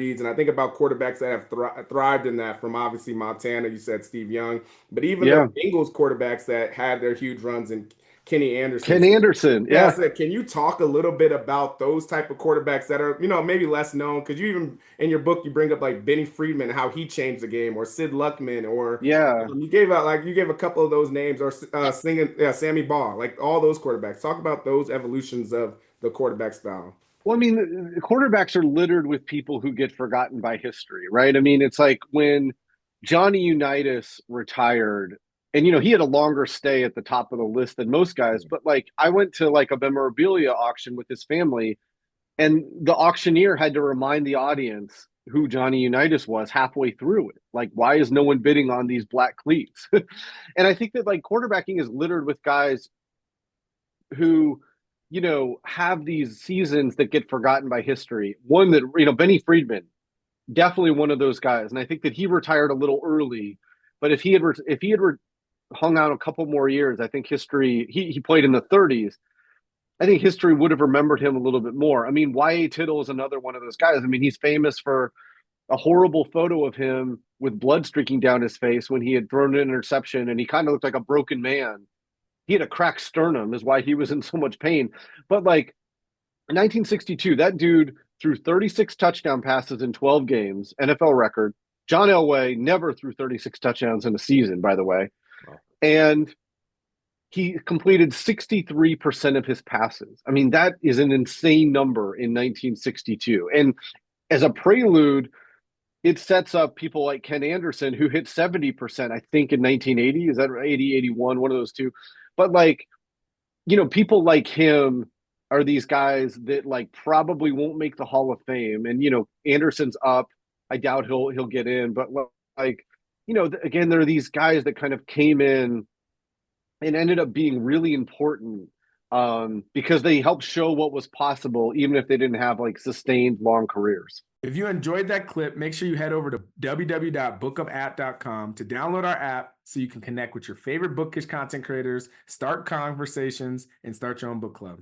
And I think about quarterbacks that have thrived in that, from obviously Montana, you said Steve Young, but even the Yeah. Bengals quarterbacks that had their huge runs in Kenny Anderson. Ken Anderson. Yeah, Yeah. so can you talk a little bit about those type of quarterbacks that are, maybe less known? Because you even in your book you bring up like Benny Friedman, how he changed the game, or Sid Luckman, or Yeah. you gave a couple of those names, or singing, yeah, Sammy Baugh, like all those quarterbacks. Talk about those evolutions of the quarterback style. Well, I mean, quarterbacks are littered with people who get forgotten by history, right? I mean, it's like when Johnny Unitas retired, and he had a longer stay at the top of the list than most guys, but like I went to like a memorabilia auction with his family, and the auctioneer had to remind the audience who Johnny Unitas was halfway through it. Like, why is no one bidding on these black cleats? And I think that like quarterbacking is littered with guys who have these seasons that get forgotten by history. One that Benny Friedman, definitely one of those guys, and I think that he retired a little early. But if he had hung out a couple more years, I think history. He played in the 30s. I think history would have remembered him a little bit more. I mean, Y.A. Tittle is another one of those guys. I mean, he's famous for a horrible photo of him with blood streaking down his face when he had thrown an interception, and he kind of looked like a broken man. He had a cracked sternum, is why he was in so much pain. But like in 1962, that dude threw 36 touchdown passes in 12 games, NFL record. John Elway never threw 36 touchdowns in a season, by the way. Wow. And he completed 63% of his passes. I mean, that is an insane number in 1962. And as a prelude, it sets up people like Ken Anderson, who hit 70%, I think, in 1980. Is that 80, 81, one of those two? But like, people like him are these guys that like probably won't make the Hall of Fame. And Anderson's up. I doubt he'll get in, but like, again, there are these guys that kind of came in and ended up being really important because they helped show what was possible, even if they didn't have like sustained long careers. If you enjoyed that clip, make sure you head over to www.bookupapp.com to download our app so you can connect with your favorite bookish content creators, start conversations, and start your own book club.